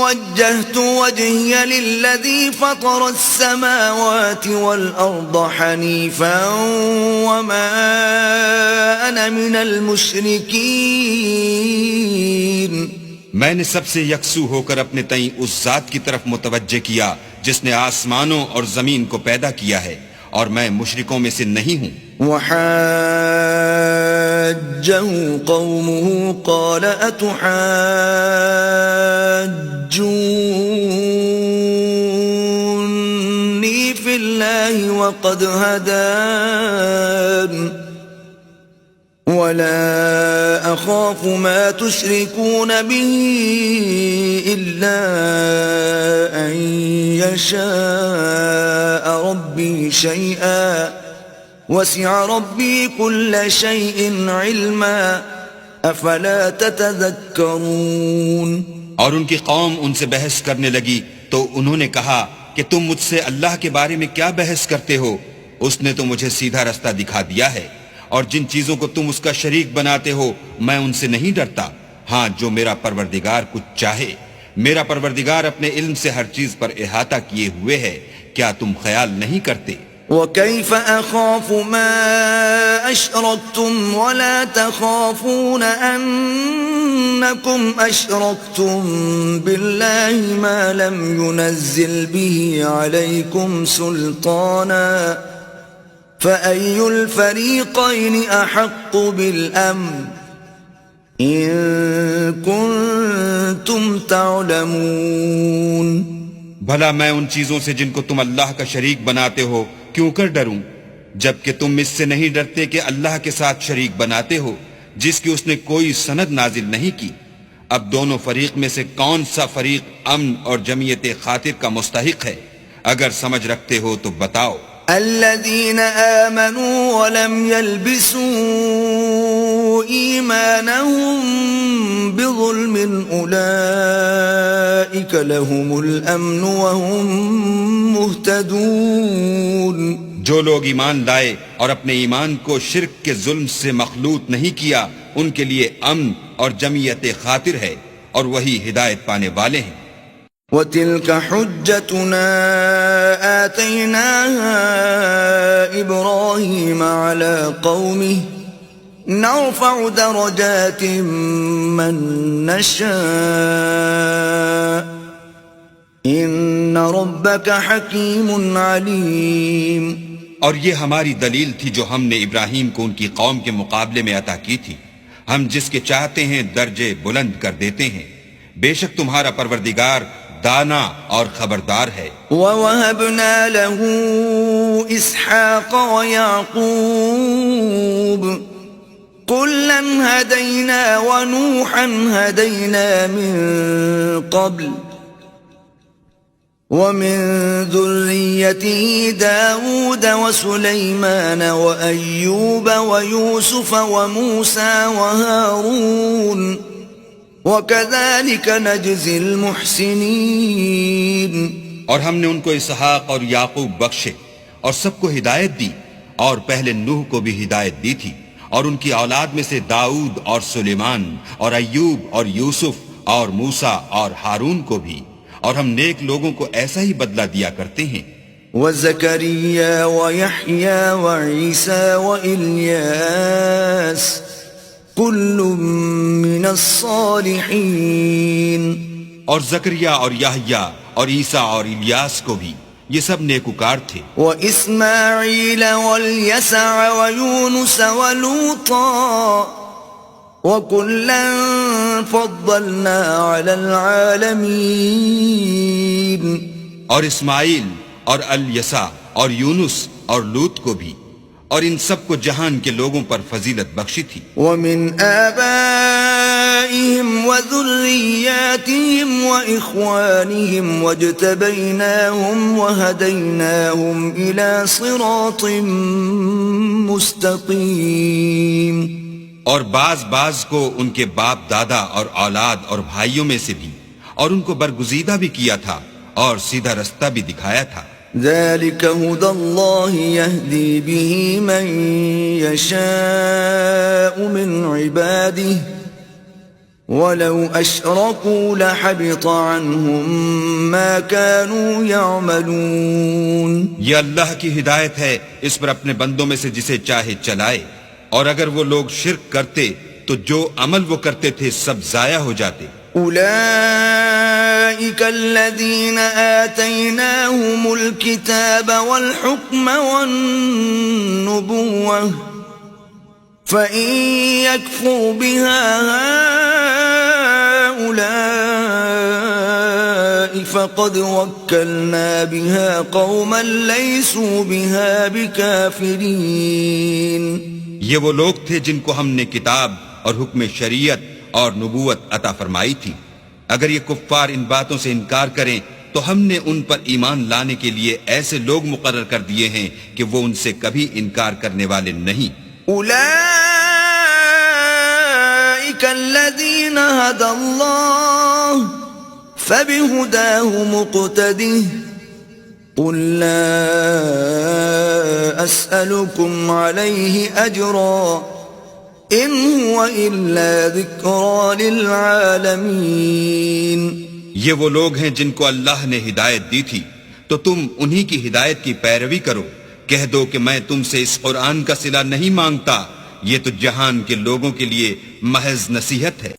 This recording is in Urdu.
وجهت وجهي للذي فطر السماوات والأرض حنيفا وما أنا من المشركين. میں نے سب سے یکسو ہو کر اپنے تئیں اس ذات کی طرف متوجہ کیا جس نے آسمانوں اور زمین کو پیدا کیا ہے، اور میں مشرکوں میں سے نہیں ہوں. وحاجه قومه قال أتحاجوني في الله وقد هدان ولا أخاف ما تشركون به إلا أن يشاء ربي شيئا وسع ربي كل شيء علما أفلا تتذكرون. اور ان کی قوم ان سے بحث کرنے لگی تو انہوں نے کہا کہ تم مجھ سے اللہ کے بارے میں کیا بحث کرتے ہو؟ اس نے تو مجھے سیدھا رستہ دکھا دیا ہے، اور جن چیزوں کو تم اس کا شریک بناتے ہو میں ان سے نہیں ڈرتا. ہاں، جو میرا پروردگار کچھ چاہے. میرا پروردگار اپنے علم سے ہر چیز پر احاطہ کیے ہوئے ہے. کیا تم خیال نہیں کرتے؟ وَكَيْفَ أَخَافُ مَا أَشْرَكْتُمْ وَلَا تَخَافُونَ أَنَّكُمْ أَشْرَكْتُمْ بِاللَّهِ مَا لَمْ يُنَزِّلْ بِهِ عَلَيْكُمْ سُلْطَانًا فَأَيُّ الْفَرِيقَيْنِ أَحَقُّ بِالْأَمْنِ إِن كُنتُمْ تَعْلَمُونَ. بھلا میں ان چیزوں سے جن کو تم اللہ کا شریک بناتے ہو کیوں کر ڈروں، جبکہ تم اس سے نہیں ڈرتے کہ اللہ کے ساتھ شریک بناتے ہو جس کی اس نے کوئی سند نازل نہیں کی. اب دونوں فریق میں سے کون سا فریق امن اور جمعیت خاطر کا مستحق ہے؟ اگر سمجھ رکھتے ہو تو بتاؤ. الذين آمنوا ولم يلبسوا إيمانهم بظلم أولئك لهم الأمن وهم مهتدون. جو لوگ ایمان لائے اور اپنے ایمان کو شرک کے ظلم سے مخلوط نہیں کیا ان کے لیے امن اور جمعیت خاطر ہے، اور وہی ہدایت پانے والے ہیں. وَتِلْكَ حُجَّتُنَا آتَيْنَاهَا إِبْرَاهِيمَ عَلَى قَوْمِهِ نَرْفَعُ دَرَجَاتٍ مَّن نَّشَاءُ إِنَّ رَبَّكَ حَكِيمٌ عَلِيمٌ. اور یہ ہماری دلیل تھی جو ہم نے ابراہیم کو ان کی قوم کے مقابلے میں عطا کی تھی. ہم جس کے چاہتے ہیں درجے بلند کر دیتے ہیں. بے شک تمہارا پروردگار دانا اور خبردار ہے. وَوَهَبْنَا لَهُ إِسْحَاقَ وَيَعْقُوبَ كُلًّا هَدَيْنَا وَنُوحًا هَدَيْنَا مِن قَبْلُ وَمِن ذُرِّيَّتِهِ دَاوُودَ وَسُلَيْمَانَ وَأَيُّوبَ وَيُوسُفَ وَمُوسَى وَهَارُونَ وَكَذَلِكَ نَجْزِي الْمُحْسِنِينَ. اور ہم نے ان کو اسحاق اور یعقوب بخشے اور سب کو ہدایت دی، اور پہلے نوح کو بھی ہدایت دی تھی، اور ان کی اولاد میں سے داؤد اور سلیمان اور ایوب اور یوسف اور موسیٰ اور ہارون کو بھی، اور ہم نیک لوگوں کو ایسا ہی بدلہ دیا کرتے ہیں. وَزَكَرِيَّا وَيَحْيَا وَعِيسَى وَإِلْيَاسَ كُلٌّ مِّنَ الصَّالِحِينَ. اور زکریا اور یحییٰ اور عیسیٰ اور الیاس کو بھی، یہ سب نیکوکار تھے. وَإِسْمَاعِيلَ وَالْيَسَعَ وَيُونُسَ وَلُوطًا وَكُلًّا فَضَّلْنَا عَلَى الْعَالَمِينَ. اور اسماعیل اور الیسع اور یونس اور لوط کو بھی، اور ان سب کو جہان کے لوگوں پر فضیلت بخشی تھی. وَمِنْ آبَائِهِمْ وَذُرِّيَّاتِهِمْ وَإِخْوَانِهِمْ وَاجْتَبَيْنَاهُمْ وَهَدَيْنَاهُمْ إِلَى صِرَاطٍ مُسْتَقِيمٍ. اور بعض کو ان کے باپ دادا اور اولاد اور بھائیوں میں سے بھی، اور ان کو برگزیدہ بھی کیا تھا اور سیدھا رستہ بھی دکھایا تھا. ذلك هدى الله يهدي به من يشاء من عباده وَلَوْ أَشْرَكُوا لَحَبِطَ عَنْهُمْ مَا كَانُوا يَعْمَلُونَ. یہ اللہ کی ہدایت ہے، اس پر اپنے بندوں میں سے جسے چاہے چلائے، اور اگر وہ لوگ شرک کرتے تو جو عمل وہ کرتے تھے سب ضائع ہو جاتے. أولئك الذين آتيناهم الكتاب والحكم والنبوة فإن يكفر بها هؤلاء فقد وكلنا بها قوما ليسوا بها بكافرين. یہ وہ لوگ تھے جن کو ہم نے کتاب اور حکم شریعت اور نبوت عطا فرمائی تھی. اگر یہ کفار ان باتوں سے انکار کریں تو ہم نے ان پر ایمان لانے کے لیے ایسے لوگ مقرر کر دیے ہیں کہ وہ ان سے کبھی انکار کرنے والے نہیں. اولئک الذین ھدی اللہ فبہداہ مقتدہ قل لا اسألکم علیہ اجرا ان هو الا ذکرى للعالمین. یہ وہ لوگ ہیں جن کو اللہ نے ہدایت دی تھی تو تم انہی کی ہدایت کی پیروی کرو. کہہ دو کہ میں تم سے اس قرآن کا صلہ نہیں مانگتا، یہ تو جہان کے لوگوں کے لیے محض نصیحت ہے.